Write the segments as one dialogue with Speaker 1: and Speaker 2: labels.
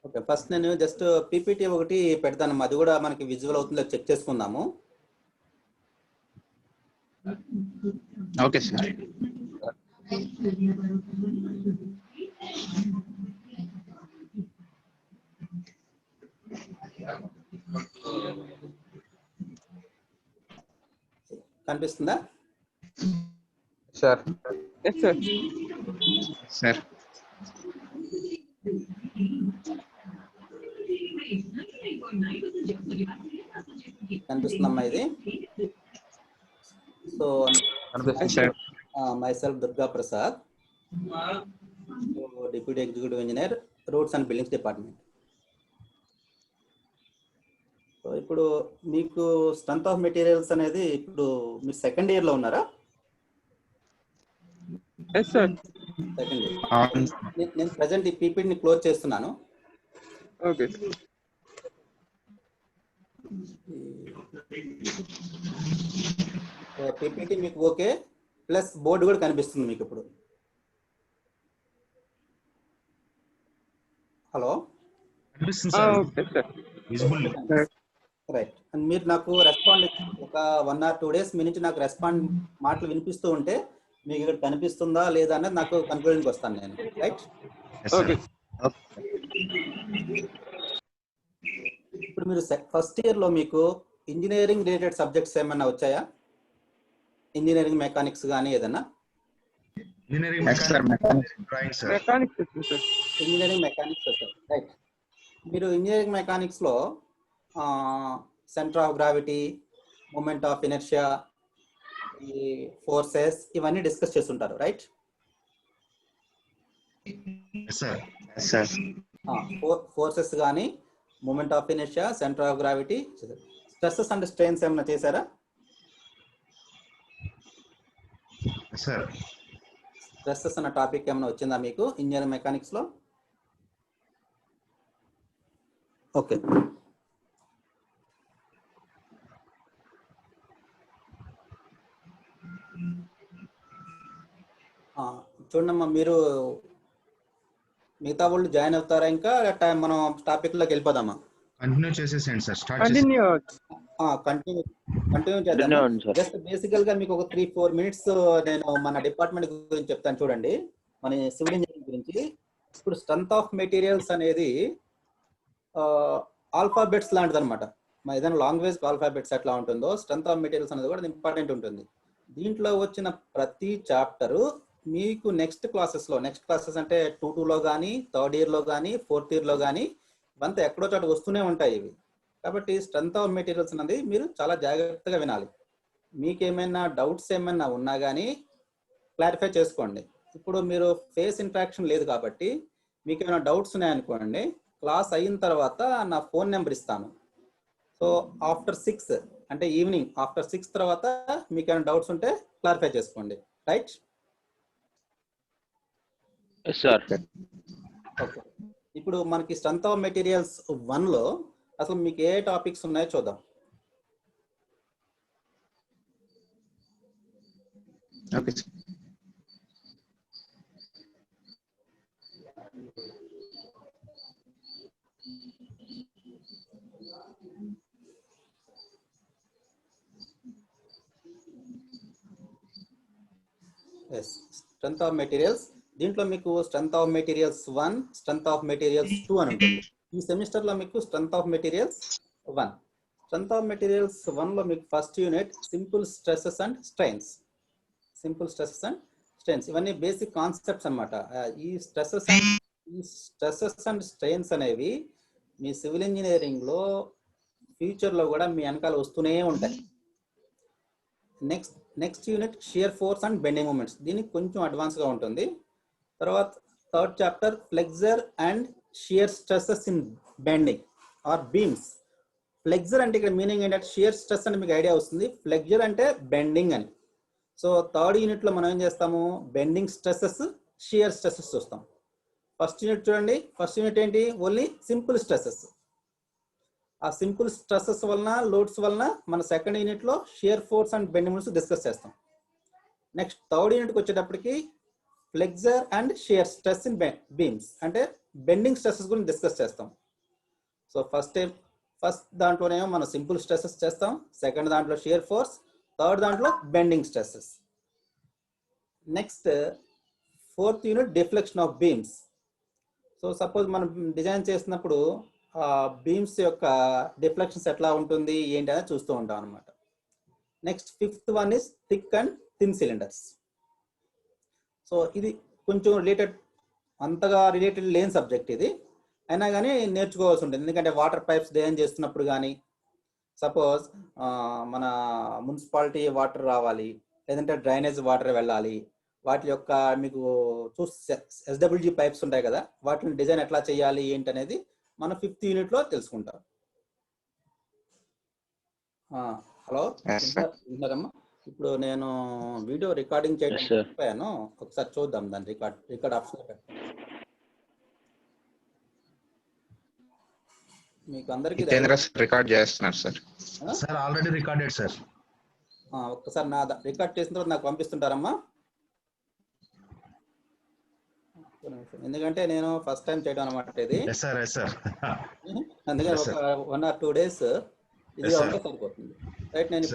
Speaker 1: Okay, first నేను just PPT ఒకటి పెడతాను, అది కూడా మనకి విజువల్ అవుతుందో చెక్ చేసుకుందాము.
Speaker 2: Okay sir.
Speaker 1: కనిపిస్తుందా
Speaker 2: సార్?
Speaker 3: సార్
Speaker 2: సార్
Speaker 1: కనిపిస్తుందమ్మా ఇది? So
Speaker 2: sir.
Speaker 1: My self Durga Prasad, deputy executive engineer, roads and buildings department. So ఇప్పుడు మీకు స్ట్రెంత్ ఆఫ్ మెటీరియల్స్ అనేది ఇప్పుడు మీరు సెకండ్ ఇయర్లో ఉన్నారా?
Speaker 3: సార్.
Speaker 1: Second year. నేను ప్రజెంట్ ఈ పీపీటీని క్లోజ్ చేస్తున్నాను.
Speaker 3: ఓకే.
Speaker 1: పీపీటీ మీకు ఓకే, ప్లస్ బోర్డు కూడా కనిపిస్తుంది మీకు ఇప్పుడు. Hello,
Speaker 3: okay sir.
Speaker 1: Right. And మీరు నాకు రెస్పాండ్ ఒక 1 or 2 days మీ నుంచి నాకు రెస్పాండ్ మాటలు వినిపిస్తూ ఉంటే మీకు ఇక్కడ కనిపిస్తుందా లేదా అనేది నాకు కన్క్లూజన్కి వస్తాను నేను. రైట్.
Speaker 3: ఓకే.
Speaker 1: ఇప్పుడు మీరు ఫస్ట్ ఇయర్లో మీకు ఇంజనీరింగ్ రిలేటెడ్ సబ్జెక్ట్స్ ఏమైనా వచ్చాయా? ఇంజనీరింగ్ మెకానిక్స్ కానీ ఏదన్నా?
Speaker 3: మెకానిక్స్ వచ్చింది సార్.
Speaker 1: ఇంజనీరింగ్ మెకానిక్స్ వచ్చాయి. రైట్. మీరు ఇంజనీరింగ్ మెకానిక్స్లో centre of gravity, moment of inertia, ఈ ఫోర్సెస్ ఇవన్నీ డిస్కస్ చేస్తుంటారు. రైట్. ఫోర్సెస్ కానీ, moment of inertia, centre of gravity, stresses and strains ఏమైనా చేశారా? స్ట్రెస్సెస్ అన్న టాపిక్ ఏమైనా వచ్చిందా మీకు ఇంజనీరింగ్ మెకానిక్స్ లో? ఓకే. చూడమ్మా, మీరు మిగతా వాళ్ళు జాయిన్ అవుతారా ఇంకా మనం టాపిక్ లోకి వెళ్ళిపోదామా?
Speaker 4: కంటిన్యూ చేసేసేయండి సార్.
Speaker 1: కంటిన్యూ చేద్దాం. జస్ట్ బేసికల్ గా మీకు ఒక 3-4 minutes నేను మన డిపార్ట్మెంట్ గురించి చెప్తాను చూడండి, మన సివిల్ ఇంజనీరింగ్ గురించి. ఇప్పుడు స్ట్రెంత్ ఆఫ్ మెటీరియల్స్ అనేది ఆల్ఫాబెట్స్ లాంటిది అనమాట. ఏదైనా లాంగ్వేజ్ ఆల్ఫాబెట్స్ ఎట్లా ఉంటుందో స్ట్రెంత్ ఆఫ్ మెటీరియల్స్ అనేది కూడా ఇంపార్టెంట్ ఉంటుంది. దీంట్లో వచ్చిన ప్రతి చాప్టరు మీకు నెక్స్ట్ క్లాసెస్ అంటే 2-2లో కానీ, థర్డ్ ఇయర్లో కానీ, ఫోర్త్ ఇయర్లో కానీ ఇవంతా ఎక్కడో చోట వస్తూనే ఉంటాయి ఇవి. కాబట్టి స్ట్రెంత్ ఆఫ్ మెటీరియల్స్ అనేది మీరు చాలా జాగ్రత్తగా వినాలి. మీకు ఏమైనా డౌట్స్ ఏమైనా ఉన్నా కానీ క్లారిఫై చేసుకోండి. ఇప్పుడు మీరు ఫేస్ ఇంటరాక్షన్ లేదు కాబట్టి మీకు ఏమైనా డౌట్స్ ఉన్నాయనుకోండి, క్లాస్ అయిన తర్వాత నా ఫోన్ నెంబర్ ఇస్తాను. సో ఆఫ్టర్ 6 అంటే ఈవినింగ్ ఆఫ్టర్ 6 తర్వాత మీకు ఏమైనా డౌట్స్ ఉంటే క్లారిఫై చేసుకోండి. రైట్? ఓకే. ఇప్పుడు మనకి స్ట్రెంత్ ఆఫ్ మెటీరియల్స్ 1లో అసలు మీకు ఏ టాపిక్స్ ఉన్నాయో చూద్దాం.
Speaker 2: ఓకే.
Speaker 1: స్ట్రెంత్ ఆఫ్ మెటీరియల్స్, దీంట్లో మీకు strength of materials 1, strength of materials 2 అని ఉంటుంది. ఈ సెమిస్టర్ లో మీకు strength of materials 1. Strength of materials 1లో మీకు first unit simple stresses and strains. ఇవన్నీ బేసిక్ కాన్సెప్ట్స్ అన్నమాట. ఈ స్ట్రెసెస్ అండ్ స్ట్రెయిన్స్ అనేవి మీ సివిల్ ఇంజనీరింగ్ లో ఫ్యూచర్ లో కూడా మీ వెనకాల వస్తూనే ఉంటాయి. Next unit shear force and bending moments, దీనికి కొంచెం అడ్వాన్స్ గా ఉంటుంది. తర్వాత third chapter flexure and shear stresses in bending or beams. Flexure అంటే ఇక్కడ మీనింగ్ ఏంటంటే షియర్ స్ట్రెస్ అంటే మీకు ఐడియా వస్తుంది, ఫ్లెక్సర్ అంటే బెండింగ్ అని. సో థర్డ్ యూనిట్ లో మనం ఏం చేస్తాము, బెండింగ్ స్ట్రెసెస్, షియర్ స్ట్రెసెస్ చూస్తాం. ఫస్ట్ యూనిట్ చూడండి, ఫస్ట్ యూనిట్ ఏంటి, ఓన్లీ సింపుల్ స్ట్రెసెస్. ఆ సింపుల్ స్ట్రెసెస్ వలన, లోడ్స్ వలన మన సెకండ్ యూనిట్ లో shear force and bending moments discuss చేస్తాం. నెక్స్ట్ థర్డ్ యూనిట్కి వచ్చేటప్పటికి flexure and shear stress in beams అంటే బెండింగ్ స్ట్రెస్సెస్ గురించి డిస్కస్ చేస్తాం. సో ఫస్ట్ దాంట్లోనేమో మనం సింపుల్ స్ట్రెస్సెస్ చేస్తాం, సెకండ్ దాంట్లో షియర్ ఫోర్స్, థర్డ్ దాంట్లో bending stresses. Next fourth unit deflection of beams. So suppose మనం డిజైన్ చేసినప్పుడు బీమ్స్ యొక్క డిఫ్లెక్షన్స్ ఎట్లా ఉంటుంది ఏంటి అనేది చూస్తూ ఉంటాం అనమాట. Next fifth one is thick and thin cylinders. సో ఇది కొంచెం అంతగా రిలేటెడ్ లేని సబ్జెక్ట్ ఇది, అయినా కానీ నేర్చుకోవాల్సి ఉంటుంది. ఎందుకంటే వాటర్ పైప్స్ డిజైన్ చేస్తున్నప్పుడు కానీ, సపోజ్ మన మున్సిపాలిటీ వాటర్ రావాలి, లేదంటే డ్రైనేజ్ వాటర్ వెళ్ళాలి, వాటి యొక్క మీకు ఎస్డబ్ల్యూజీ పైప్స్ ఉంటాయి కదా, వాటిని డిజైన్ ఎట్లా చేయాలి ఏంటి అనేది మనం 5th యూనిట్లో తెలుసుకుంటాం. హలో విన్నారమ్మా? ఇప్పుడు నేను వీడియో రికార్డింగ్ చేయడం మర్చిపోయాను, ఒకసారి చూద్దాం దాన్ని. రికార్డ్ ఆప్షన్ మీకు అందరికీ
Speaker 2: రికార్డ్ చేస్తున్నారు sir.
Speaker 4: Sir already recorded sir.
Speaker 1: ఒక్కసారి నా రికార్డ్ చేసిన తర్వాత నాకు పంపిస్తుంటారమ్మా, ఎందుకంటే నేను ఫస్ట్ టైం చేయడం అనమాట ఇది. అందుకని ఒక 1 or 2 days ఇది ఉంటే సరిపోతుంది. రైట్, నేను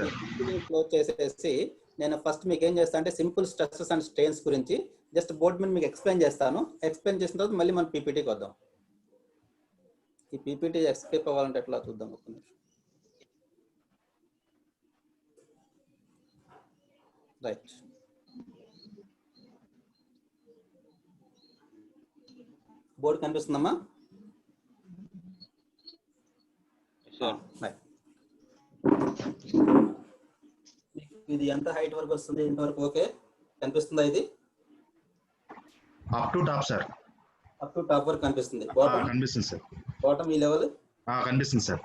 Speaker 1: క్లోజ్ చేసేసి నేను ఫస్ట్ మీకు ఏం చేస్తాను అంటే సింపుల్ స్ట్రెస్సెస్ అండ్ స్ట్రెయిన్స్ గురించి జస్ట్ బోర్డ్ మీద మీకు ఎక్స్ప్లెయిన్ చేస్తాను. ఎక్స్ప్లెయిన్ చేసిన తర్వాత మళ్ళీ మనం పీపీటీకి వద్దాం. ఈ పీపీటీ ఎస్కేప్ అవ్వాలంటే ఎట్లా చూద్దాం. ఒక నిమిషం. రైట్, బోర్డు కనిపిస్తుందమ్మా? ఇది ఎంత హైట్ వరకు వస్తుంది, ఇంతవరకు ఓకే కనిపిస్తుందా? ఇది
Speaker 4: up to top sir.
Speaker 1: Up to top వరకు కనిపిస్తుంది.
Speaker 4: కనిపిస్తుంది సార్.
Speaker 1: బాటమ్ ఈ లెవెల్
Speaker 4: కనిపిస్తుంది సార్.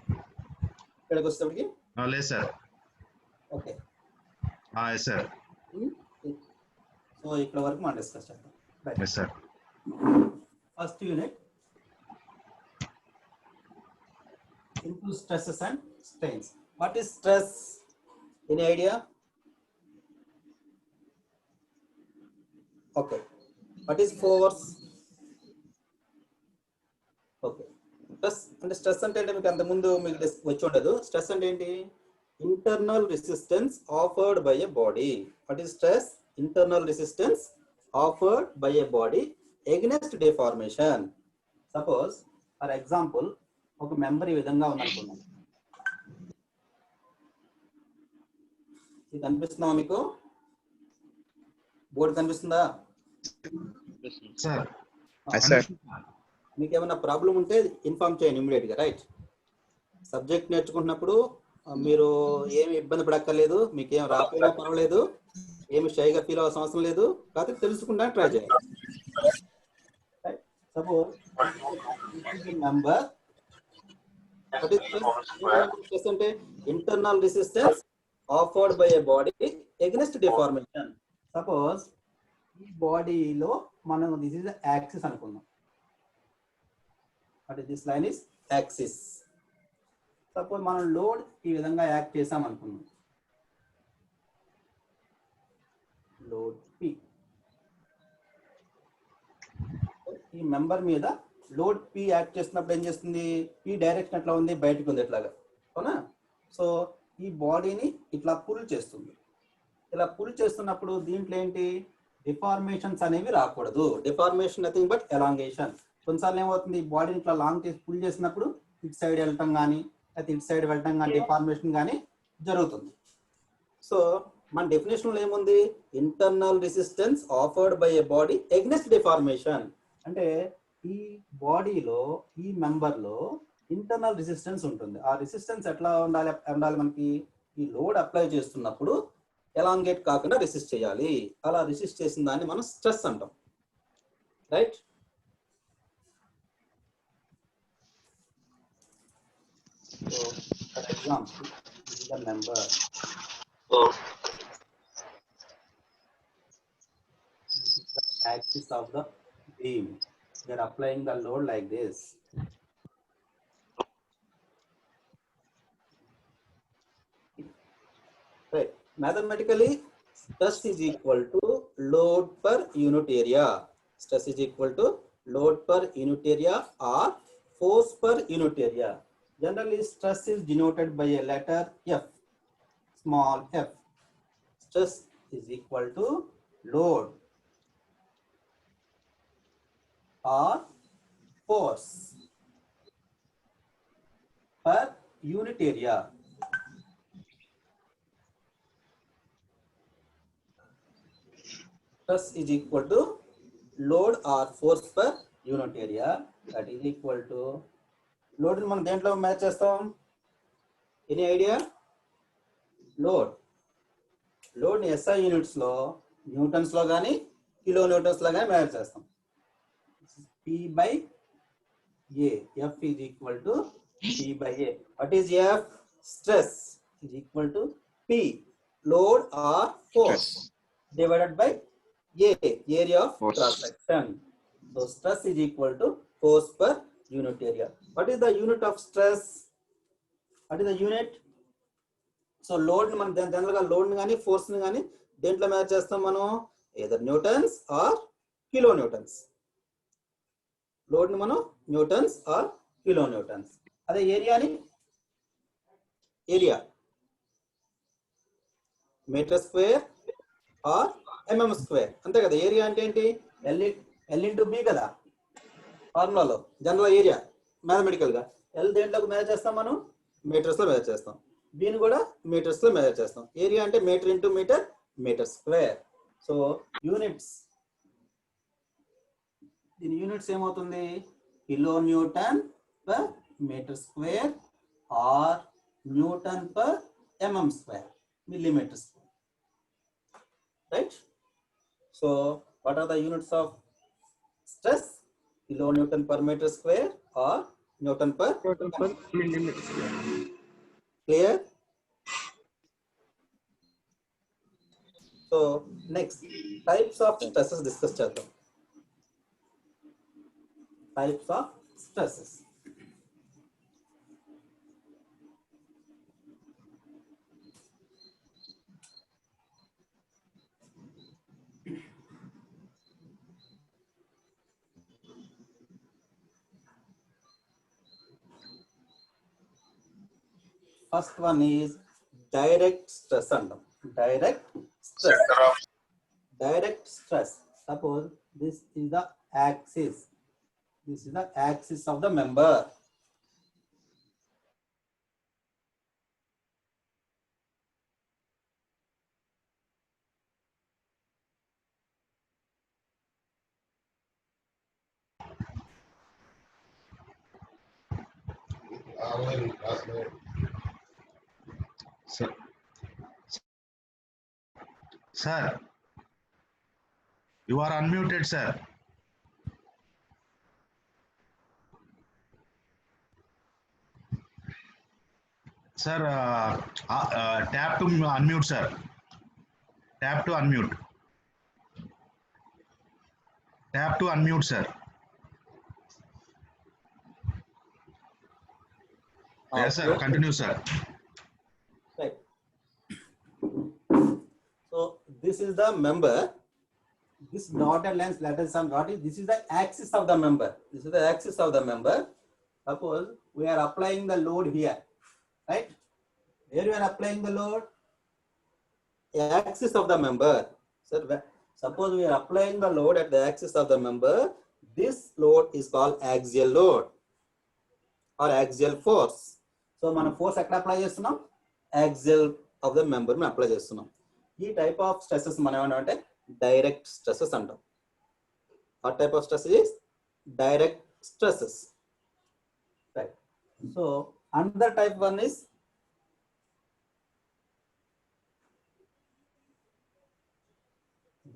Speaker 1: ఇక్కడికి వచ్చేటప్పటికి
Speaker 4: లేదు సార్.
Speaker 1: Okay
Speaker 4: sir.
Speaker 1: సో ఇక్కడ వరకు మనం డిస్కస్ చేద్దాం. Right
Speaker 4: sir.
Speaker 1: First unit simple stresses and strains. What is stress? Any idea? Okay. What is force? Okay. Stress అంటే మీకు అంత ముందు మీకు వచ్చి ఉండదు. స్ట్రెస్ అంటే ఏంటి? Internal resistance offered by a body. What is stress? Internal resistance offered by a body against deformation. Suppose, for example, ఒక మెంబర్ ఈ విధంగా ఉందనుకున్నాం. ఇది కనిపిస్తుందా మీకు? బోర్డు కనిపిస్తుందా? మీకు ఏమైనా ప్రాబ్లం ఉంటే ఇన్ఫార్మ్ చేయండి ఇమీడియట్ గా. రైట్, సబ్జెక్ట్ నేర్చుకుంటున్నప్పుడు మీరు ఏమి ఇబ్బంది పడక్కర్లేదు, మీకు ఏం రాకపోయినా పర్వాలేదు, ఏమి షైగా ఫీల్ అవ్వాల్సిన అవసరం లేదు, కాకపోతే తెలుసుకుంటా ట్రై చేయాలి. సపోజ్ మెంబర్ అంటే internal resistance offered by a body against deformation. Suppose ఈ బాడీలో మనం this is the axis అనుకుందాం. అంటే this line is axis. Suppose మనం లోడ్ ఈ విధంగా యాక్ట్ చేసాం అనుకుందాం. లోడ్ P ఈ మెంబర్ మీద లోడ్ P యాక్ట్ చేస్తున్నప్పుడు ఏం చేస్తుంది? P డైరెక్షన్ ఎట్లా ఉంది? బయటకు ఉంది ఎట్లాగా, అవునా? సో ఈ బాడీని ఇట్లా పుల్ చేస్తుంది. ఇలా పుల్ చేస్తున్నప్పుడు దీంట్లో ఏంటి? డిఫార్మేషన్స్ అనేవి రాకూడదు. Deformation nothing but elongation. కొన్నిసార్లు ఏమవుతుంది? ఈ బాడీని ఇట్లా లాంగ్ చేసి పుల్ చేసినప్పుడు ఇటు సైడ్ వెళ్ళటం కానీ, అయితే ఇటు సైడ్ వెళ్ళటం కానీ, డిఫార్మేషన్ కానీ జరుగుతుంది. సో మన డెఫినేషన్లో ఏముంది? Internal resistance offered by a body against deformation. అంటే ఈ బాడీలో ఈ మెంబర్లో ఇంటర్నల్ రెసిస్టెన్స్ ఉంటుంది. ఆ రెసిస్టెన్స్ ఎట్లా ఉండాలి? మనకి ఈ లోడ్ అప్లై చేస్తున్నప్పుడు ఎలాంగేట్ కాకుండా రెసిస్ట్ చేయాలి. అలా రెసిస్ట్ చేసిన దాన్ని మనం స్ట్రెస్ అంటాం. Right, so for example the member axis of the beam. We are applying the load like this. Right. Mathematically, stress is equal to load per unit area. Stress is equal to load per unit area or force per unit area. Generally, stress is denoted by a letter F, small f. Stress is equal to load or force per unit area. Stress is equal to load or force per unit area. That is equal to load ని మనం దేంట్లో match చేస్తాం? Any idea? Load ని SI units లో Newton's లో కానీ kilo Newton's లో కానీ మ్యాచ్ చేస్తాం. P by A. F is equal to P by A. What is F? Stress is equal to P, load or force, divided by A, area of
Speaker 2: Force.
Speaker 1: cross section. So stress is equal to force per unit area. What is the unit of stress? What is the unit? So load ని మనం general గా load ని కానీ force ని కానీ దేంట్లో match చేస్తాం మనం? either newtons or kilo newtons. Load ని మనం న్యూటన్స్ ఆర్ కిలో న్యూటన్స్. అదే ఏరియాని area metre square or mm square. అంతే కదా. ఏరియా అంటే ఏంటి? L ఇంటూ బి కదా ఫార్ములాలో. జనరల్ ఏరియా మ్యాథమెటికల్ గా ఎల్ దేంట్లోకి మెజర్ చేస్తాం మనం? మీటర్స్ లో మెజర్ చేస్తాం. బిని కూడా మీటర్స్ లో మెజర్ చేస్తాం. ఏరియా అంటే metre into metre, metre square. So units, దీని యూనిట్స్ ఏమవుతుంది? Kilo newton per metre square or newton per mm square, millimeter square. Right? So what are the units of stress? Kilonewton per meter square or Newton per
Speaker 3: millimeter square.
Speaker 1: Clear? So next, types of stresses discuss చేద్దాం. Types of stresses. First one is direct stress అంటాం. Direct stress. Direct stress. Suppose this is the axis. This is the axis of the member.
Speaker 4: Sir, you are unmuted, sir. Sir, tap to unmute, sir. Tap to unmute. Tap to unmute, sir. Yes, sir. Continue, sir.
Speaker 1: Right. So this is the member. This dotted lines, let us some dot is. This is the axis of the member. This is the axis of the member. Suppose we are applying the load here, right? Where we are applying the load? Axis of the member. So suppose we are applying the load at the axis of the member. This load is called axial load or axial force. So మనం force ఎక్కడ apply చేస్తున్నాం? Axial of the member ని apply చేస్తున్నాం. ఈ type of stresses మనం ఏమంటే direct stresses అంటాం. What type of stress is direct stresses? Right. So another type one is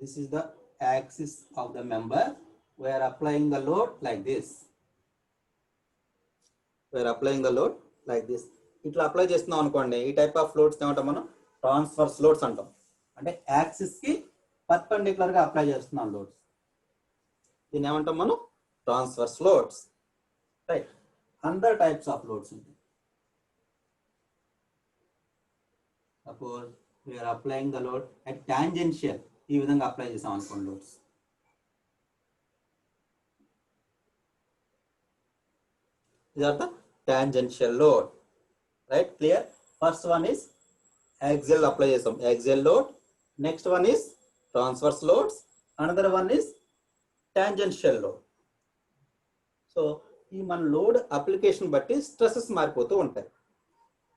Speaker 1: this is the axis of the member. We are applying the load like this. We are applying the load like this. ఇట్లా apply చేస్తున్నాం అనుకోండి, ఈ type of loads ఏమంటాం మనం? Transverse loads అంటాం. అంటే axis కి perpendicular గా అప్లై చేస్తున్నాం లోడ్స్. దీన్ని ఏమంటాం మనం? Transverse loads. రైట్. అందర్ టైప్స్ ఆఫ్ లోడ్స్ ఉంటాయి. Suppose we are applying the load at tangential, ఈ విధంగా అప్లై చేసాం అనుకోండి loads. These are the tangential load, right? Clear? First one is axial apply చేసాం, axial load. Next one is transverse loads. Another one is tangential load. So ఈ మన load application బట్టి stresses మారిపోతూ ఉంటాయి.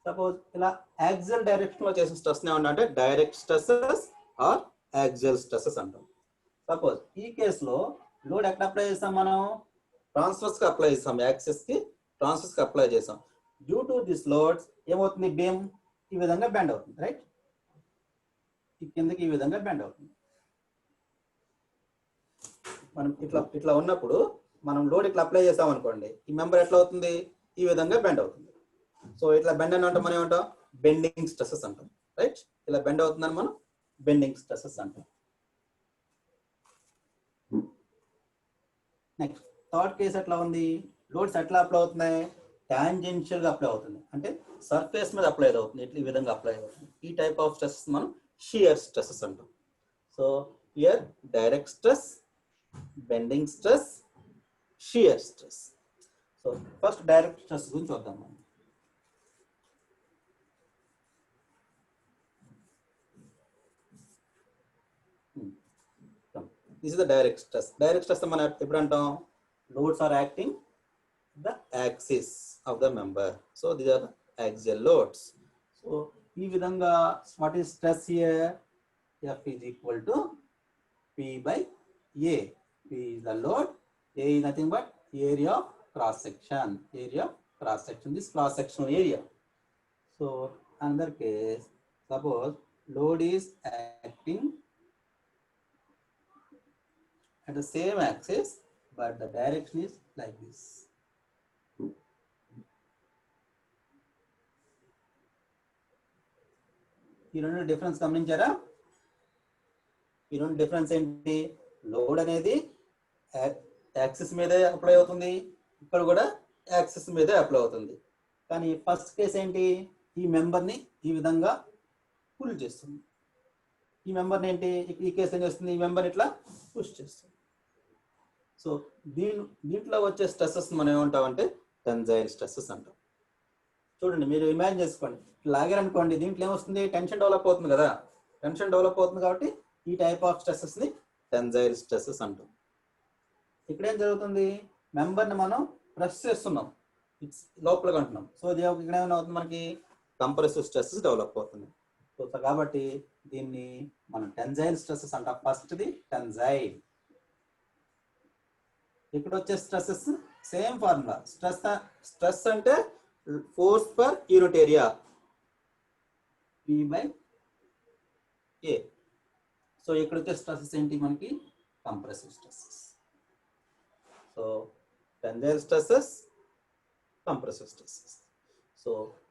Speaker 1: సపోజ్ ఇలా axial direction లో చేసిన stress ఏమంటే direct stresses or axial stresses అంటాం. సపోజ్ ఈ కేసులో లోడ్ ఎక్కడ అప్లై చేస్తాం మనం, ట్రాన్స్ఫర్స్ కి అప్లై చేస్తాం, యాక్సిస్ కి ట్రాన్స్ఫర్స్ కి అప్లై చేస్తాం. డ్యూ టు దిస్ లోడ్స్ ఏమవుతుంది, బీమ్ ఈ విధంగా బెండ్ అవుతుంది, రైట్? ఈ కిందకి ఈ విధంగా బెండ్ అవుతుంది. మనం ఇట్లా ఉన్నప్పుడు మనం లోడ్ ఇట్లా అప్లై చేసాం అనుకోండి, ఈ మెంబర్ ఎట్లా అవుతుంది, ఈ విధంగా బెండ్ అవుతుంది. సో ఇట్లా బెండ్ అని అంటే మనం ఏమంటాం, బెండింగ్ స్ట్రెసెస్ అంటాం, రైట్? ఇలా బెండ్ అవుతుందని మనం బెండింగ్ స్ట్రెసెస్ అంటాం. నెక్స్ట్ థర్డ్ కేసు ఎట్లా ఉంది, లోడ్స్ ఎట్లా అప్లై అవుతున్నాయి, టాంజెన్షియల్ గా అప్లై అవుతుంది, అంటే సర్ఫేస్ మీద అప్లై అవుతుంది, ఇట్లా ఈ విధంగా అప్లై అవుతుంది. ఈ టైప్ ఆఫ్ స్ట్రెస్ మనం షియర్ స్ట్రెసెస్ అంటాం. So here direct stress, bending stress, shear stress. So first direct stress గురించి చూద్దాం మనం. This is the direct stress. Direct stress మనం ఎప్పుడు అంటాం, loads are acting the axis of the member. So these are the axial loads. So ఈ విధంగా what is stress here, F is equal to P by A. P is the load, A is nothing but area of cross section, area of cross section, this cross sectional area. So another case, suppose load is acting at the same axis but the direction is like this. ఈ రెండు difference గమనించారా? ఈ రెండు difference ఏంటి, load అనేది axis మీదే apply అవుతుంది, ఇక్కడ కూడా యాక్సిస్ మీదే అప్లై అవుతుంది. కానీ ఫస్ట్ కేసు ఏంటి, ఈ మెంబర్ని ఈ విధంగా పుల్ చేస్తుంది, ఈ మెంబర్ని ఏంటి ఈ కేసు ఏం చేస్తుంది, ఈ మెంబర్ ఇట్లా పుష్ చేస్తుంది. సో దీంట్లో వచ్చే స్ట్రెస్సెస్ మనం ఏమంటామంటే టెన్సైల్ స్ట్రెస్సెస్ అంటాం. చూడండి, మీరు ఇమాజిన్ చేసుకోండి, లాగారనుకోండి, దీంట్లో ఏమొస్తుంది, టెన్షన్ డెవలప్ అవుతుంది కదా, టెన్షన్ డెవలప్ అవుతుంది కాబట్టి ఈ టైప్ ఆఫ్ స్ట్రెస్సెస్ ని టెన్సైల్ స్ట్రెస్సెస్ అంటాం. ఇక్కడ ఏం జరుగుతుంది, మెంబర్ని మనం ప్రెస్ చేస్తున్నాం, ఇట్స్ లోపలికి అంటున్నాం. సో ఇక్కడ ఏమైనా అవుతుంది, మనకి కంప్రెసివ్ స్ట్రెస్సెస్ డెవలప్ అవుతుంది. సో కాబట్టి దీన్ని మనం టెన్సైల్ స్ట్రెస్సెస్ అంటాం. ఫస్ట్ది టెన్సైల్. ఇక్కడ వచ్చే స్ట్రెస్సెస్ సేమ్ ఫార్ములా. స్ట్రెస్ అంటే force per unit area, P by A. So ఇక్కడ వచ్చే స్ట్రెస్సెస్ ఏంటి మనకి, compressive stresses. So tensile stresses, compressive stresses. So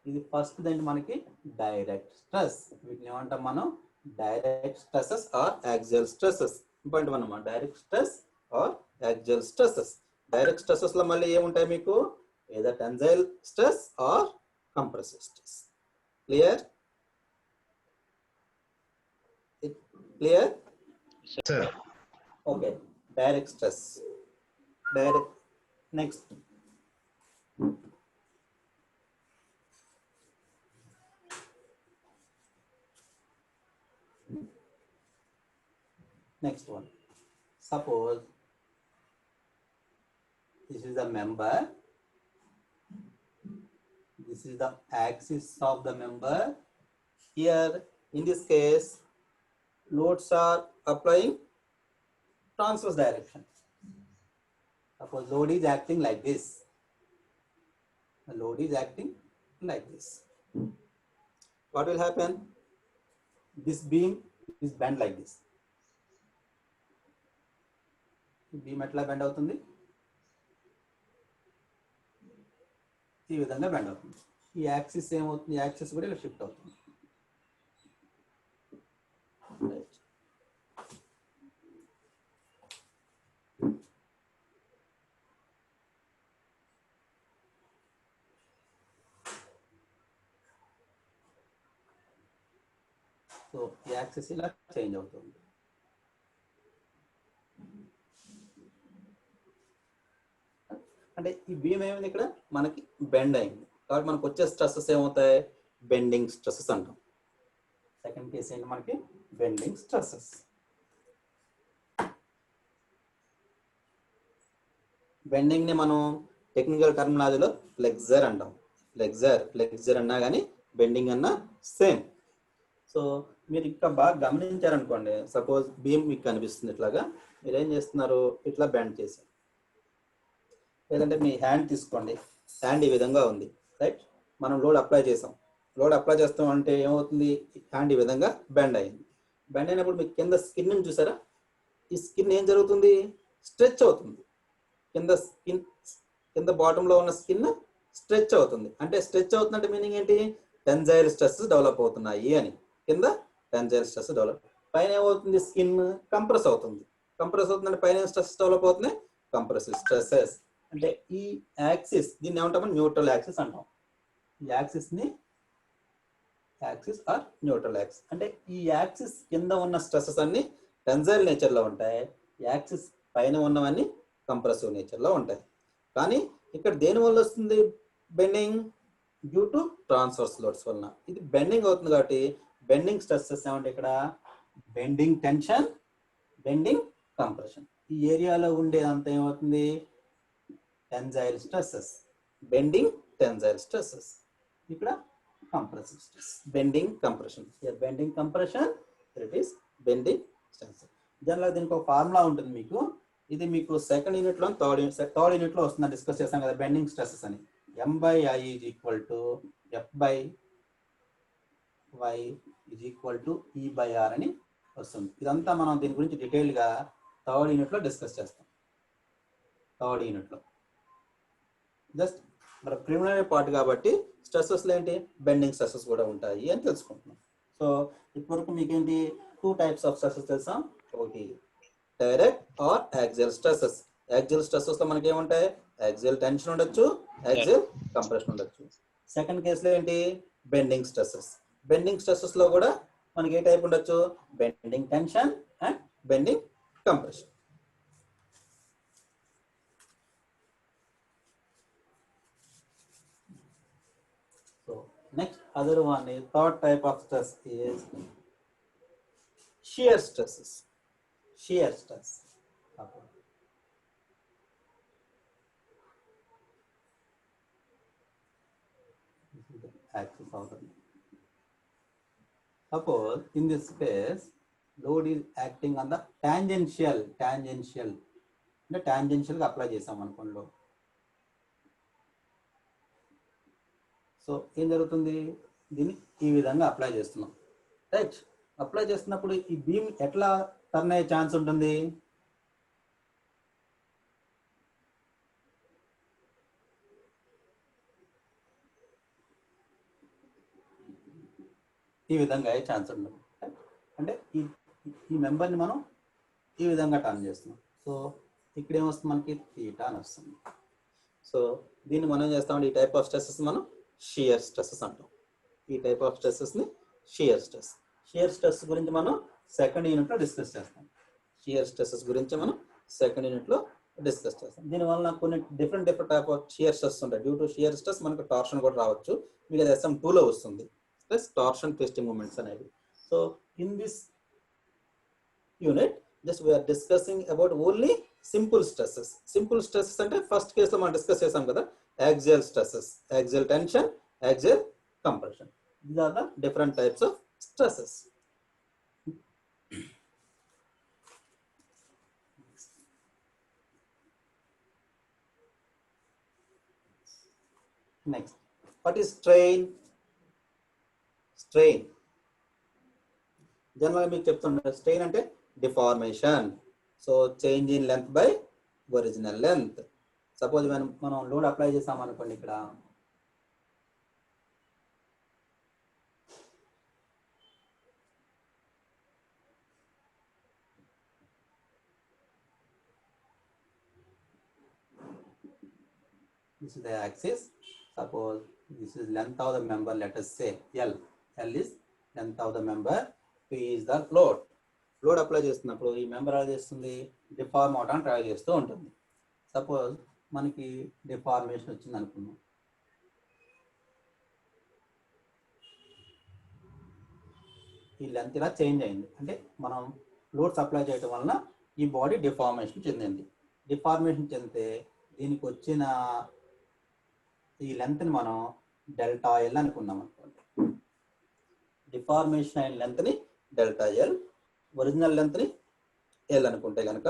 Speaker 1: ఇది ఫస్ట్ ఏంటి మనకి డైరెక్ట్ స్ట్రెస్. వీటిని ఏమంటాం మనం, direct stresses or axial stresses. Point one అన్నమాట, direct stress or axial stresses. Direct stresses లో మళ్ళీ ఏముంటాయి మీకు, ఏదో tensile stress or compressive stress. Clear? Clear?
Speaker 4: Sir.
Speaker 1: Okay. Direct stress. Direct. Next. Next one. Suppose this is the member. This is the axis of the member. Here, in this case, loads are applying transverse direction. Suppose load is acting like this. The load is acting like this. What will happen? This beam is bent like this. Beam ఎట్లా bend అవుతుంది, ఈ విధంగా bend అవుతుంది. ఈ axis ఏమవుతుంది, axis కూడా ఇలా shift అవుతుంది. So సో ఈ యాక్సిస్ ఇలా చేంజ్ అవుతుంది. అంటే ఈ బీమ్ ఏమైంది ఇక్కడ మనకి బెండ్ అయింది కాబట్టి మనకు వచ్చే స్ట్రెస్సెస్ ఏమవుతాయి, బెండింగ్ స్ట్రెస్సెస్ అంటాం. సెకండ్ కేసు ఏంటి మనకి బెండింగ్ స్ట్రెస్సెస్. బెండింగ్ ని మనం టెక్నికల్ టర్మినాలజీలో ఫ్లెక్సర్ అంటాం. ఫ్లెక్సర్ అన్నా కానీ బెండింగ్ అన్నా సేమ్. సో మీరు ఇక్కడ బాగా గమనించారనుకోండి, సపోజ్ బీమ్ మీకు కనిపిస్తుంది ఇట్లాగా, మీరు ఏం చేస్తున్నారు, ఇట్లా బెండ్ చేశారు. లేదంటే మీ హ్యాండ్ తీసుకోండి, హ్యాండ్ ఈ విధంగా ఉంది, రైట్. మనం లోడ్ అప్లై చేసాం, లోడ్ అప్లై చేస్తాం అంటే ఏమవుతుంది, హ్యాండ్ ఈ విధంగా బెండ్ అయింది. బెండ్ అయినప్పుడు మీకు కింద స్కిన్ చూసారా, ఈ స్కిన్ ఏం జరుగుతుంది, స్ట్రెచ్ అవుతుంది. కింద బాటంలో ఉన్న స్కిన్ స్ట్రెచ్ అవుతుంది. అంటే స్ట్రెచ్ అవుతుందంటే మీనింగ్ ఏంటి, టెన్జైల్ స్ట్రెస్ డెవలప్ అవుతున్నాయి అని. కింద టెన్జైల్ స్ట్రెస్ డెవలప్, పైన ఏమవుతుంది, స్కిన్ కంప్రెస్ అవుతుంది. కంప్రెస్ అవుతుందంటే పైన స్ట్రెస్ డెవలప్ అవుతుంది, కంప్రెసివ్ స్ట్రెసెస్. అంటే ఈ యాక్సిస్ దీన్ని ఏమంటామో న్యూట్రల్ యాక్సిస్ అంటాం. ఈ యాక్సిస్ ని యాక్సిస్ ఆర్ న్యూట్రల్ యాక్సిస్. అంటే ఈ యాక్సిస్ కింద ఉన్న స్ట్రెసెస్ అన్ని టెన్జైల్ నేచర్ లో ఉంటాయి, యాక్సిస్ పైన ఉన్నవన్నీ కంప్రెసివ్ నేచర్ లో ఉంటాయి. కానీ ఇక్కడ దేని వల్ల వస్తుంది bending, due to transverse loads వలన. ఇది బెండింగ్ అవుతుంది కాబట్టి బెండింగ్ స్ట్రెస్సెస్ ఏమంటే ఇక్కడ బెండింగ్ టెన్షన్, బెండింగ్ కంప్రెషన్. ఈ ఏరియాలో ఉండేదంతా ఏమవుతుంది, tensile stresses, bending tensile stresses. ఇక్కడ compressive stress, bending compression. Bending compression, it is bending stress. జనరల్గా దీనికి ఒక ఫార్ములా ఉంటుంది మీకు, ఇది మీకు సెకండ్ యూనిట్ లో థర్డ్ యూనిట్ లో వస్తుందని డిస్కస్ చేస్తాం కదా, బెండింగ్ స్ట్రెసెస్ అని. M/I is equal to F/Y is equal to E/R అని వస్తుంది. ఇదంతా మనం దీని గురించి డీటెయిల్ గా థర్డ్ యూనిట్ లో డిస్కస్ చేస్తాం. థర్డ్ యూనిట్ లో జస్ట్ మన ప్రిలిమినరీ పార్ట్ కాబట్టి స్ట్రెసెస్ ఏంటి, బెండింగ్ స్ట్రెసెస్ కూడా ఉంటాయి అని తెలుసుకుంటున్నాం. సో ఇప్పటివరకు మీకేంటి, 2 types ఆఫ్ స్ట్రెసెస్ తెలుసా, ఒకటి direct or axial stresses. Axial stresses లో మనకి ఏముంటాయి, యాక్సియల్ టెన్షన్ ఉండొచ్చు, యాక్సియల్ కంప్రెషన్ ఉండొచ్చు. సెకండ్ కేసులో ఏంటి, బెండింగ్ స్ట్రెసెస్. బెండింగ్ స్ట్రెసెస్ లో కూడా మనకి ఏ టైప్ ఉండొచ్చు, bending tension and bending compression. So next other one is third type of stress is shear stresses. Shear stress. This is the axis of the. Suppose in this case, load is acting on the tangential. అంటే tangential గా apply చేసాం అనుకోండి. So ఏం జరుగుతుంది, దీన్ని ఈ విధంగా apply చేస్తున్నాం, రైట్. అప్లై చేస్తున్నప్పుడు ఈ బీమ్ ఎట్లా టర్న్ అయ్యే ఛాన్స్ ఉంటుంది, ఈ విధంగా అయ్యే ఛాన్స్ ఉంటుంది. అంటే ఈ మెంబర్ని మనం ఈ విధంగా టర్న్ చేస్తున్నాం. సో ఇక్కడ ఏమొస్తుంది మనకి, థీటా అని వస్తుంది. సో దీన్ని మనం చేస్తామంటే ఈ టైప్ ఆఫ్ స్ట్రెసెస్ మనం షియర్ స్ట్రెసెస్ అంటాం. ఈ టైప్ ఆఫ్ స్ట్రెసెస్ ని షియర్ స్ట్రెస్. షియర్ స్ట్రెస్ గురించి మనం సెకండ్ యూనిట్ లో డిస్కస్ చేస్తాం. షియర్ స్ట్రెసెస్ గురించి మనం సెకండ్ యూనిట్ లో డిస్కస్ చేస్తాం. దీనివల్ల కొన్ని different type of shear stress ఉంటాయి. డ్యూ టు షియర్ స్ట్రెస్ మనకు టార్షన్ కూడా రావచ్చు. మీకు అది SM2 లో వస్తుంది, ప్లస్ టార్షన్ ట్విస్టింగ్ మూమెంట్స్ అనేవి. So in this unit just we are discussing about only simple stresses. Simple stresses అంటే ఫస్ట్ కేసులో మనం డిస్కస్ చేసాం కదా, axial stresses, axial tension, axial compression. These are the different types of stresses. Next, what is strain? Strain. Generally మీకు చెప్తుంటే strain అంటే deformation. So change in length by original length. Suppose మనం load apply చేసాం అనుకోండి, ఇక్కడ this is the axis. Suppose this is length of the member, let us say L. L is length of the member. P is the load. Load apply చేస్తున్నప్పుడు ఈ member ఎలా చేస్తుంది, deform అవడానికి try చేస్తూ ఉంటుంది. సపోజ్ మనకి deformation వచ్చింది అనుకున్నాం, ఈ లెంత్ ఇలా చేంజ్ అయింది అంటే మనం లోడ్స్ అప్లై చేయడం వలన ఈ బాడీ డిఫార్మేషన్ చెందింది. డిఫార్మేషన్ చెందితే దీనికి వచ్చిన ఈ లెంత్ని మనం డెల్టా ఎల్ అనుకున్నాం అనుకోండి. డిఫార్మేషన్ అయిన లెంత్ని డెల్టా ఎల్, ఒరిజినల్ లెంత్ని ఎల్ అనుకుంటే కనుక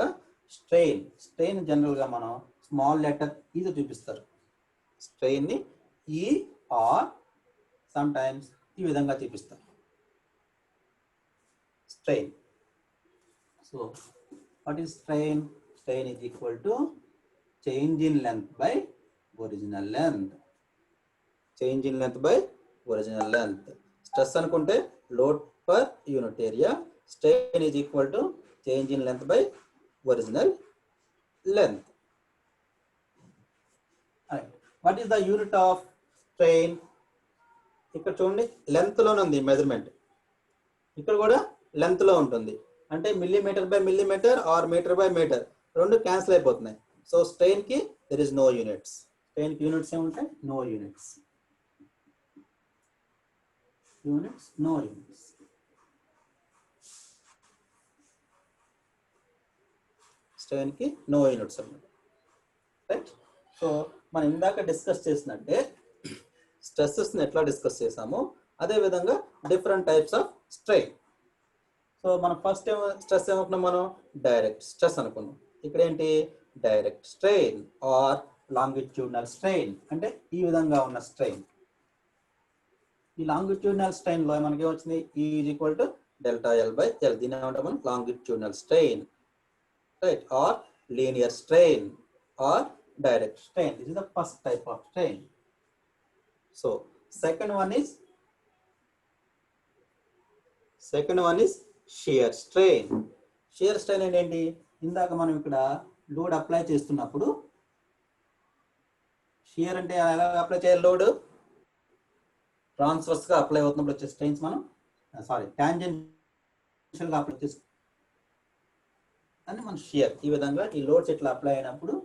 Speaker 1: స్ట్రెయిన్ జనరల్గా మనం స్మాల్ లెటర్ ఈతో చూపిస్తారు. స్ట్రెయిన్ని ఈ ఆర్ సమ్ టైమ్స్ ఈ విధంగా చూపిస్తారు. Strain. So, what is strain? Strain is equal to change in length by original length. Change in length by original length. Stress అనుకుంటే load per unit area. Strain is equal to change in length by original length. Alright. What is the unit of strain? ఇక్కడ చూడండి length లోనే ఉంది measurement, ఇక్కడ కూడా length లో ఉంటుంది. అంటే millimetre by millimetre or metre by metre రెండు క్యాన్సిల్ అయిపోతున్నాయి. సో స్ట్రెయిన్ కి there is no units. Strain కి యూనిట్స్ ఏముంటాయి? No units. No units. Strain కి నో యూనిట్స్ అన్నమాట. రైట్. సో మనం ఇందాక డిస్కస్ చేసినట్టే స్ట్రెస్సెస్ ని ఎట్లా డిస్కస్ చేసామో అదే విధంగా different types of strain. So మనం ఫస్ట్ స్ట్రెస్ ఏమనుకున్నాం, మనం డైరెక్ట్ స్ట్రెస్ అనుకున్నాం. ఇక్కడ ఏంటి, direct strain or longitudinal strain అంటే ఈ విధంగా ఉన్న స్ట్రెయిన్. ఈ లాంగిట్యూడినల్ స్ట్రెయిన్ లో మనకి ఏమొచ్చింది, e is equal to delta L by L. దీని ఏమంటాం మనం, longitudinal strain, right, or linear strain or direct strain. This is the first type of strain. So second one is shear strain. Shear strain అంటే ఏంటి, ఇందాక మనం ఇక్కడ load apply చేస్తున్నప్పుడు shear అంటే ఎలా అప్లై చేయాలి, లోడ్ ట్రాన్స్వర్స్ గా అప్లై అవుతున్నప్పుడు వచ్చే స్ట్రెయిన్స్ మనం టాంజెన్షియల్ గా అప్లై చేస్తాం అని మనం షియర్. ఈ విధంగా ఈ లోడ్స్ ఇట్లా అప్లై అయినప్పుడు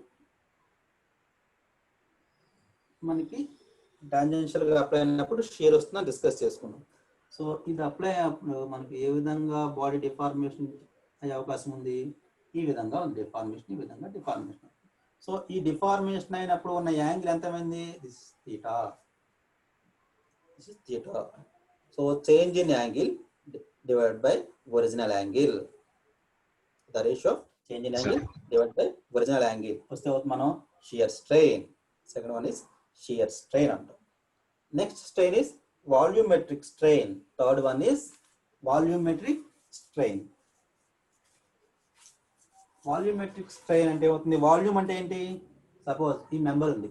Speaker 1: మనకి టాంజెన్షియల్ గా అప్లై అయినప్పుడు షియర్ వస్తుందని డిస్కస్ చేసుకున్నాం. సో ఇది అప్లై అయినప్పుడు మనకి ఏ విధంగా బాడీ డిఫార్మేషన్ అయ్యే అవకాశం ఉంది, ఈ విధంగా ఉంది డిఫార్మేషన్, ఈ విధంగా డిఫార్మేషన్. సో ఈ డిఫార్మేషన్ అయినప్పుడు ఉన్న యాంగిల్ ఎంతమైంది, this theta. So change in angle divide by original angle, the ratio of change in angle divide by original angle వస్తే మనం shear strain. Second one is shear strain అంటాం. Next strain is volumetric strain. Third one is volumetric strain. Volumetric strain అంటే ఏమవుతుంది, volume అంటే ఏంటి, suppose ఈ member ఉంది,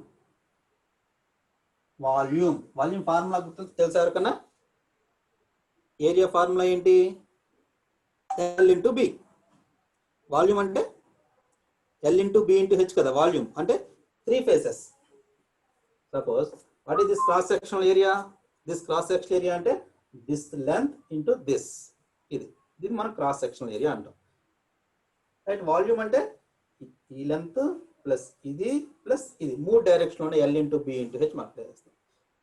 Speaker 1: volume formula తెలుసా ఎవరికన్నా? ఏరియా ఫార్ములా ఏంటి, ఎల్ ఇంటూ బి. వాల్యూమ్ అంటే L into B into H కదా. వాల్యూమ్ అంటే 3 faces. Suppose what is this cross sectional area, this cross section area అంటే దిస్ లెంత్ ఇంటూ దిస్, దీన్ని మనం క్రాస్ సెక్షనల్ ఏరియా అంటాం. Right. Volume అంటే ఈ length plus ఇది ప్లస్ ఇది, 3 direction L into B into H మనం అప్లై చేస్తాం.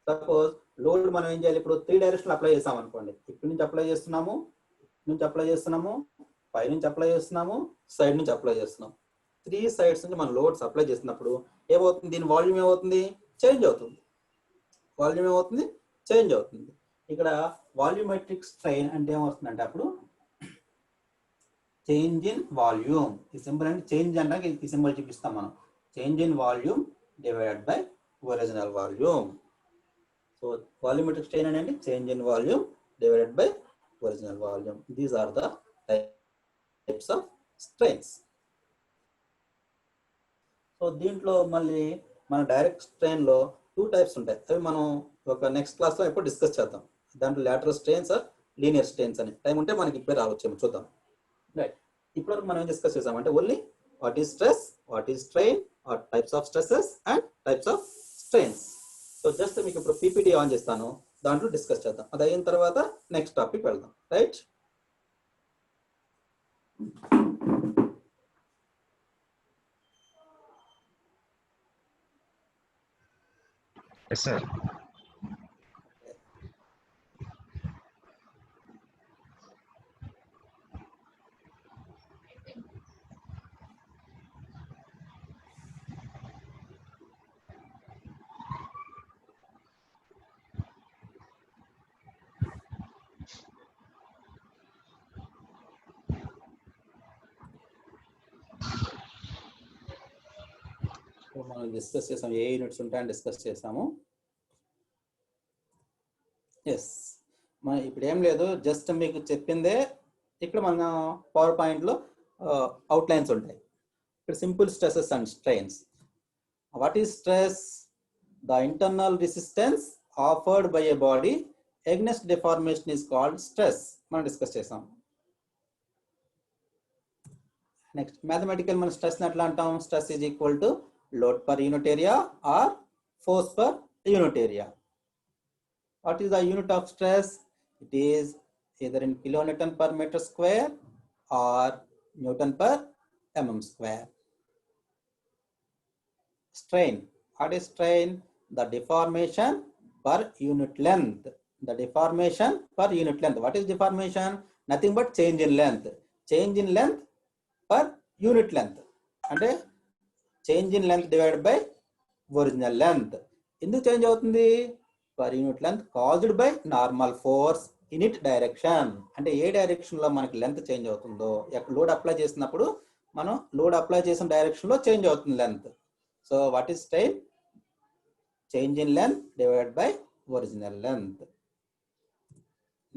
Speaker 1: సపోజ్ లోడ్ మనం ఏం చేయాలి, ఇప్పుడు 3 డైరెక్షన్ అప్లై చేస్తాం అనుకోండి. ఇక్కడి నుంచి అప్లై చేస్తున్నాము, పై నుంచి అప్లై చేస్తున్నాము, సైడ్ నుంచి అప్లై చేస్తున్నాం. 3 సైడ్స్ నుంచి మనం లోడ్స్ అప్లై చేసినప్పుడు ఏమవుతుంది, దీని వాల్యూమ్ ఏమవుతుంది, చేంజ్ అవుతుంది. ఇక్కడ వాల్యూమెట్రిక్ స్ట్రెయిన్ అంటే ఏమవుతుందంటే అప్పుడు చేంజ్ ఇన్ వాల్యూమ్. ఈ సింబల్ అంటే చేంజ్ అంటే ఈ సింబల్ చూపిస్తాం మనం, change in volume divided by original volume. So volumetric strain అనేది change in volume divided by original volume. These are the types of strains. So దీంట్లో మళ్ళీ మన డైరెక్ట్ స్ట్రెయిన్ లో 2 టైప్స్ ఉంటాయి. అవి మనం ఒక నెక్స్ట్ క్లాస్ లో ఎప్పుడు డిస్కస్ చేద్దాం. దాంట్లో lateral strains or linear strains అని టైం ఉంటే మనకి ఇప్పుడే రావచ్చేమో చూద్దాం. రైట్. ఇప్పుడు మనం ఏం డిస్కస్ చేసామంటే only what is stress, what is strain, or types of stresses and types of strains. So just మీకు ఇప్పుడు పీపీటీ ఆన్ చేస్తాను, దాంట్లో డిస్కస్ చేద్దాం. అది అయిన తర్వాత నెక్స్ట్ టాపిక్ వెళ్దాం. రైట్.
Speaker 4: Yes, sir.
Speaker 1: మనం డిస్కస్ చేసాము, ఏ యూనిట్స్ ఉంటాయని డిస్కస్ చేసాము. ఎస్, మన ఇప్పుడు ఏం లేదు, జస్ట్ మీకు చెప్పిందే. ఇక్కడ మన పవర్ పాయింట్లో అవుట్లైన్స్ ఉంటాయి. ఇక్కడ simple stresses and strains. What is stress? The internal resistance offered by a body against deformation is called stress. మనం డిస్కస్ చేసాం. నెక్స్ట్ మ్యాథమెటికల్ మన స్ట్రెస్ ఎట్లా అంటాం? Stress is equal to load per unit area or force per unit area. What is the unit of stress? It is either in kilonewton per meter square or Newton per mm square. Strain. What is strain? The deformation per unit length. The deformation per unit length. What is deformation? Nothing but change in length. Change in length per unit length. And change in length divided by original length. ఎందుకు change అవుతుంది? per unit length caused by normal force in its direction. అంటే ఏ direction లో మనకి length change అవుతుందో, load apply చేసినప్పుడు మనం load apply చేసిన direction లో చేంజ్ అవుతుంది length. So what is strain? Change in length divided by original length.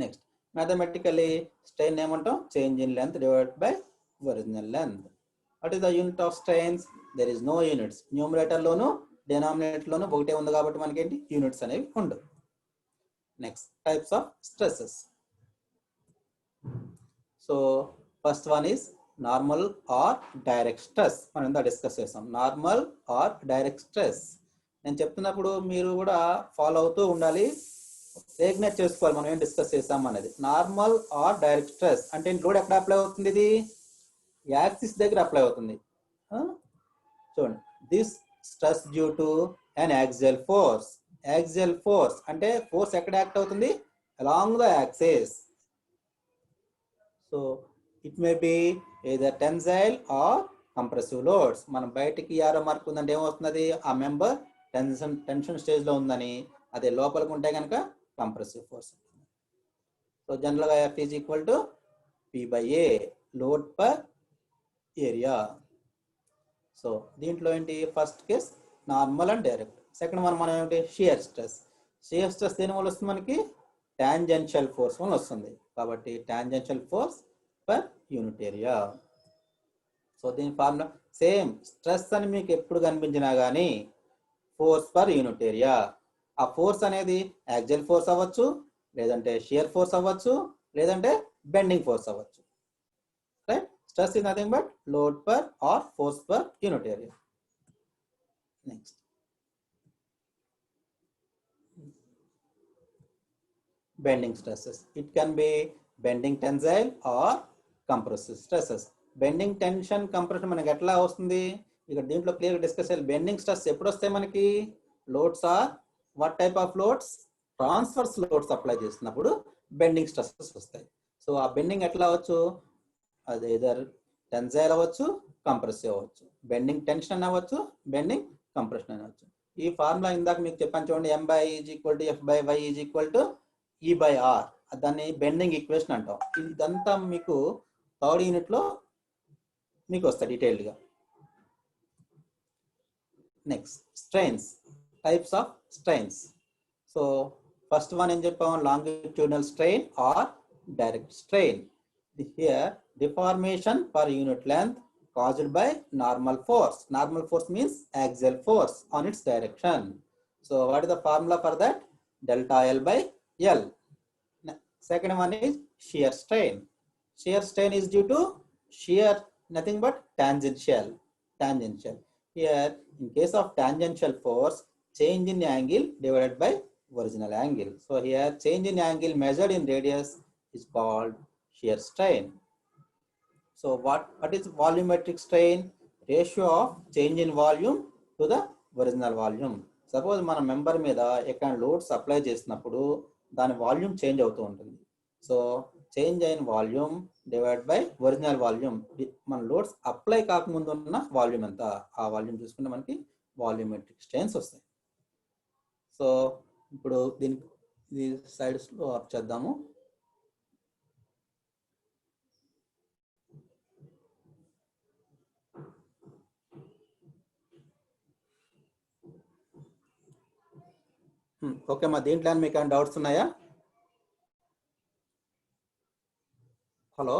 Speaker 1: Next mathematically strain ఏమంటాం? Change in length divided by original length. What is the unit of strains? There is no units. Numerator లోను denominator లోను ఒకటే ఉంది కాబట్టి మనకి ఏంటి units అనేవి ఉండవు. Next types of stresses. So first one is normal or direct stress. మనం ఇంత డిస్కస్ చేస్తాం. నార్మల్ ఆర్ డైరెక్ట్ స్ట్రెస్ నేను చెప్తున్నప్పుడు మీరు కూడా ఫాలో అవుతూ ఉండాలి, రికగ్నైజ్ చేసుకోవాలి మనం ఏం డిస్కస్ చేస్తాం అనేది. నార్మల్ ఆర్ డైరెక్ట్ స్ట్రెస్ అంటే లోడ్ ఎక్కడ అప్లై అవుతుంది? ఇది యాక్సిస్ దగ్గర అప్లై అవుతుంది. చూడండి, this stress due to an axial force. Axial force అంటే ఫోర్స్ ఎక్కడ యాక్ట్ అవుతుంది? along the axis. So it may be either tensile or compressive loads. మనం బయటికి యారో మార్క్ ఉందంటే ఏమవుతుంది? ఆ మెంబర్ టెన్షన్ స్టేజ్ లో ఉందని. అదే లోపలికి ఉంటే కనుక కంప్రెసివ్ ఫోర్స్. సో జనరల్ గా F is equal to P/A, load per area. So దీంట్లో ఏంటి? First case normal and direct. Second one మనం ఏంటి? Shear stress. షియర్ స్ట్రెస్ దేని వల్ల వస్తుంది? మనకి టాంజెన్షియల్ ఫోర్స్ వల్ల వస్తుంది. కాబట్టి tangential force per unit area. So దీని ఫార్ములా సేమ్. స్ట్రెస్ అని మీకు ఎప్పుడు కనిపించినా కానీ ఫోర్స్ పర్ యూనిట్ ఏరియా. ఆ ఫోర్స్ అనేది యాక్సియల్ ఫోర్స్ అవ్వచ్చు, లేదంటే షియర్ ఫోర్స్ అవ్వచ్చు, లేదంటే బెండింగ్ ఫోర్స్ అవ్వచ్చు. Right? Stress is nothing but load per or force per unit area. Next. Bending stresses. It can be bending tensile or compressive stresses. Bending tension compression మనకి ఎట్లా వస్తుంది? ఇక్కడ దీంట్లో క్లియర్గా డిస్కస్ చేయాలి. బెండింగ్ స్ట్రెస్ ఎప్పుడు వస్తాయి మనకి? Loads or what type of loads? Transverse loads apply చేసినప్పుడు బెండింగ్ స్ట్రెసెస్ వస్తాయి. సో ఆ బెండింగ్ ఎట్లా అవ్వచ్చు? అది ఎదర్ టెన్సైల్ అవ్వచ్చు, కంప్రెసివ్ అవ్వచ్చు. బెండింగ్ టెన్షన్ అవ్వచ్చు, బెండింగ్ కంప్రెషన్ అవ్వచ్చు. ఈ ఫార్ములా ఇందాక మీకు చెప్పాను చూడండి, M/E is equal to F/Y is equal to E/R. దాన్ని బెండింగ్ ఈక్వేషన్ అంటాం. ఇదంతా మీకు థర్డ్ యూనిట్ లో మీకు వస్తాయి డీటెయిల్డ్ గా. Next strains. Types of strains. So first one ఏం చెప్పాము? Longitudinal strain or direct strain. Here deformation per unit length caused by normal force. Normal force means axial force on its direction. So what is the formula for that? Delta L by L. Second one is shear strain. Shear strain is due to shear, nothing but tangential. Here in case of tangential force, change in angle divided by original angle. So here change in angle measured in radius is called shear strain. So what is volumetric strain? Ratio of change in volume to the original volume. Suppose మన member మీద ఎక్కడ loads apply చేసినప్పుడు దాని volume change అవుతూ ఉంటుంది. So change అయిన volume divide by original volume. మన loads apply కాకముందు ఉన్న వాల్యూమ్ ఎంత, ఆ వాల్యూమ్ చూసుకుంటే మనకి వాల్యూమెట్రిక్ స్ట్రెయిన్స్ వస్తాయి. సో ఇప్పుడు దీనికి ఇది సైడ్స్లో ఆఫ్ చేద్దాము. ఓకే మా దీంట్లో మీకు ఏమైనా డౌట్స్ ఉన్నాయా? హలో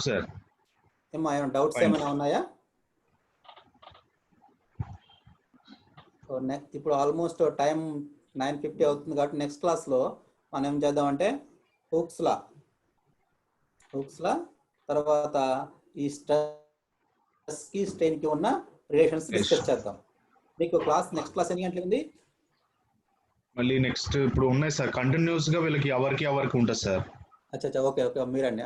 Speaker 4: సార్
Speaker 1: ఏమా ఏమైనా డౌట్స్ ఏమైనా ఉన్నాయా? ఇప్పుడు ఆల్మోస్ట్ టైం 9:50 అవుతుంది కాబట్టి నెక్స్ట్ క్లాస్లో మనం ఏం చేద్దామంటే హుక్స్ లా తర్వాత ఈ స్ట్రెస్కి స్ట్రెయిన్కి ఉన్న రిలేషన్స్ డిస్కస్ చేద్దాం. మీకు క్లాస్ నెక్స్ట్ క్లాస్ ఎన్ని గంటలకు ఉంది?
Speaker 4: మళ్ళీ నెక్స్ట్ ఇప్పుడు ఉన్నాయి సార్, కంటిన్యూస్ గా వీళ్ళకి ఎవరికి ఉంటుంది సార్.
Speaker 1: అచ్చా ఓకే మీరండి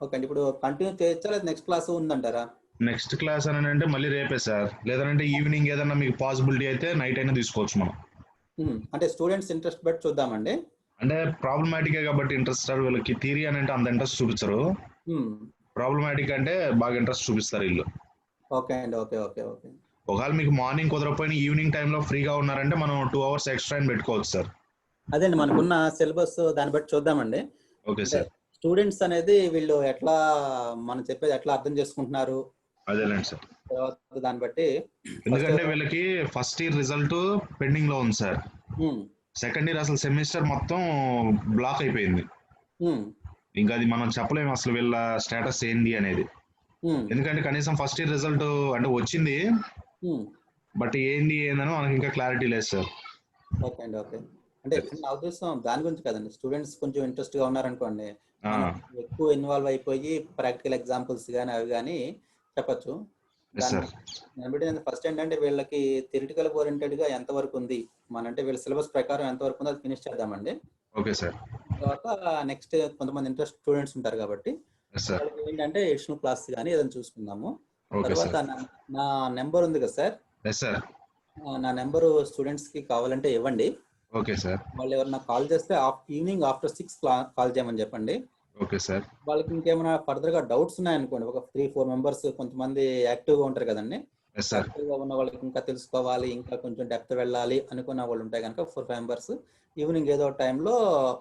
Speaker 1: ఓకే అండి. ఇప్పుడు కంటిన్యూ చేయొచ్చా లేదా నెక్స్ట్ క్లాస్ ఉందంటారా?
Speaker 4: నెక్స్ట్ క్లాస్ అని అంటే మళ్ళీ రేపే సార్, లేదంటే ఈవినింగ్ ఏదన్నా మీకు పాసిబిలిటీ అయితే నైట్ అయినా తీసుకోవచ్చు మనం.
Speaker 1: అంటే స్టూడెంట్స్ ఇంట్రెస్ట్ బట్టి చూద్దామండి.
Speaker 4: అంటే ప్రాబ్లమాటిక్ కాబట్టి ఇంట్రెస్ట్ సార్, వీళ్ళకి థియరీ అని అంటే అంత ఇంట్రెస్ట్ చూపించరు. ప్రాబ్లమాటిక్ అంటే బాగా ఇంట్రెస్ట్ చూపిస్తారు వీళ్ళు.
Speaker 1: ఓకే అండి ఓకే
Speaker 4: ఒకవేళ మీకు మార్నింగ్ కుదరకపోయినా ఈవినింగ్ టైంలో ఫ్రీగా ఉన్నారంటే మనం 2 hours ఎక్స్ట్రా అని పెట్టుకోవచ్చు సార్.
Speaker 1: అదే అండి మనకున్న సిలబస్ దాన్ని బట్టి చూద్దామండి.
Speaker 4: Okay sir.
Speaker 1: స్టూడెంట్స్ అనేది వీళ్ళు ఎట్లా మనం చెప్పేది ఎట్లా అర్థం చేసుకుంటున్నారు
Speaker 4: అదేలేండి సార్.
Speaker 1: తర్వాత దాన్ని బట్టి
Speaker 4: ఎందుకంటే వీళ్ళకి ఫస్ట్ ఇయర్ రిజల్ట్ పెండింగ్ లో ఉంది సార్. సెకండ్ ఇయర్ అసలు సెమిస్టర్ మొత్తం బ్లాక్ అయిపోయింది. ఇంకా అది మనం చెప్పలేము అసలు వీళ్ళ స్టేటస్ ఏంది అనేది. ఎందుకంటే కనీసం ఫస్ట్ ఇయర్ రిజల్ట్ అంటే వచ్చింది, బట్ ఏంది ఏందని మనకి ఇంకా క్లారిటీ లేదు సార్.
Speaker 1: ఓకే అండి అంటే నా ఉద్దేశం దాని గురించి కదండి. స్టూడెంట్స్ కొంచెం ఇంట్రెస్ట్ గా ఉన్నారనుకోండి, ఎక్కువ ఇన్వాల్వ్ అయిపోయి ప్రాక్టికల్ ఎగ్జాంపుల్స్ కానీ అవి కానీ చెప్పచ్చు. దాన్ని బట్టి నేను ఫస్ట్ ఏంటంటే వీళ్ళకి థియరిటికల్ ఓరియంటెడ్ గా ఎంత వరకు ఉంది అంటే వీళ్ళ సిలబస్ ప్రకారం ఎంత వరకు ఉందో అది ఫినిష్ చేద్దామండి.
Speaker 4: Okay sir.
Speaker 1: తర్వాత నెక్స్ట్ కొంతమంది ఇంట్రెస్ట్ స్టూడెంట్స్ ఉంటారు కాబట్టి ఏంటంటే ఎడిషనల్ క్లాస్ కానీ ఏదైనా చూసుకుందాము. తర్వాత నా నెంబర్ ఉంది కదా సార్, నా నెంబరు స్టూడెంట్స్ కి కావాలంటే ఇవ్వండి.
Speaker 4: Okay sir.
Speaker 1: వాళ్ళు ఎవరైనా కాల్ చేస్తే ఈవినింగ్ ఆఫ్టర్ 6 కాల్ చేయమని చెప్పండి.
Speaker 4: Okay sir.
Speaker 1: వాళ్ళకి ఇంకేమైనా ఫర్దర్ గా డౌట్స్ ఉన్నాయనుకోండి, ఒక 3-4 మెంబర్స్ కొంతమంది యాక్టివ్ గా ఉంటారు కదండి, యాక్టివ్ గా ఉన్న వాళ్ళకి ఇంకా తెలుసుకోవాలి, ఇంకా కొంచెం డెప్త్ వెళ్ళాలి అనుకున్న వాళ్ళు ఉంటాయి కనుక 4-5 మెంబర్స్ ఈవినింగ్ ఏదో టైంలో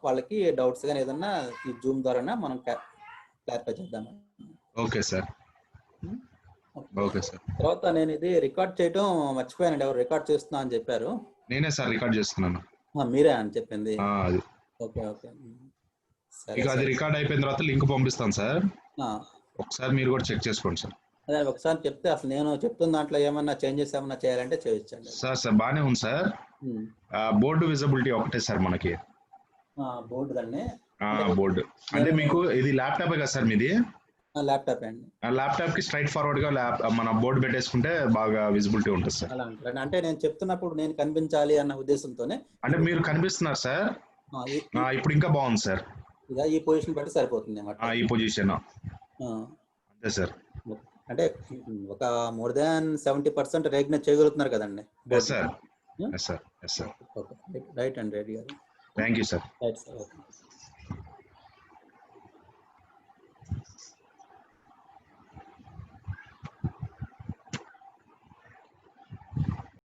Speaker 1: వాళ్ళకి డౌట్స్ కానీ ఏదన్నా ఈ జూమ్ ద్వారా మనం క్లారిఫై చేద్దాం.
Speaker 4: Okay sir. Okay sir.
Speaker 1: తర్వాత నేను ఇది రికార్డ్ చేయడం మర్చిపోయానండి. ఎవరు రికార్డ్ చేస్తున్నా అని చెప్పారు?
Speaker 4: నేనే సార్ రికార్డ్ చేస్తున్నాను.
Speaker 1: మీరే అని చెప్పింది? ఓకే
Speaker 4: ఇక అది రికార్డ్ అయిపోయిన తర్వాత లింక్ పంపిస్తాను సార్, ఒకసారి మీరు కూడా చెక్ చేసుకోండి సార్.
Speaker 1: అదే ఒకసారి చెప్తే అసలు నేను చెప్తున్న దాంట్లో ఏమన్నా చేంజెస్ ఏమన్నా చేయాలంటే చేయొచ్చండి.
Speaker 4: సార్ బాగానే ఉంది సార్. బోర్డు విజిబిలిటీ ఒకటే సార్ మనకి.
Speaker 1: బోర్డు దాన్ని
Speaker 4: బోర్డు అంటే మీకు ఇది ల్యాప్టాపే కదా సార్ మీది?
Speaker 1: ల్యాప్టాప్ అండి.
Speaker 4: ల్యాప్టాప్ కి స్ట్రైట్ ఫార్వర్డ్ గా మన బోర్డు పెట్టేసుకుంటే బాగా విజిబిలిటీ ఉంటుంది సార్.
Speaker 1: అలా అంటే నేను చెప్తున్నప్పుడు నేను కనిపించాలి అన్న ఉద్దేశంతోనే.
Speaker 4: అంటే మీరు కనిపిస్తున్నారు సార్, ఇప్పుడు ఇంకా బాగుంది సార్.
Speaker 1: ఈ పొజిషన్ బట్టి సరిపోతుంది అన్నమాట.
Speaker 4: ఈ పొజిషన్ అంతే సార్.
Speaker 1: అంటే ఒక మోర్ దాన్ 70% రికగ్నైజ్ చేయగలుగుతున్నారు కదండి?
Speaker 4: సార్.
Speaker 1: రైట్ అండి రెడ్డి గారు.
Speaker 4: Thank you sir.
Speaker 1: Right sir.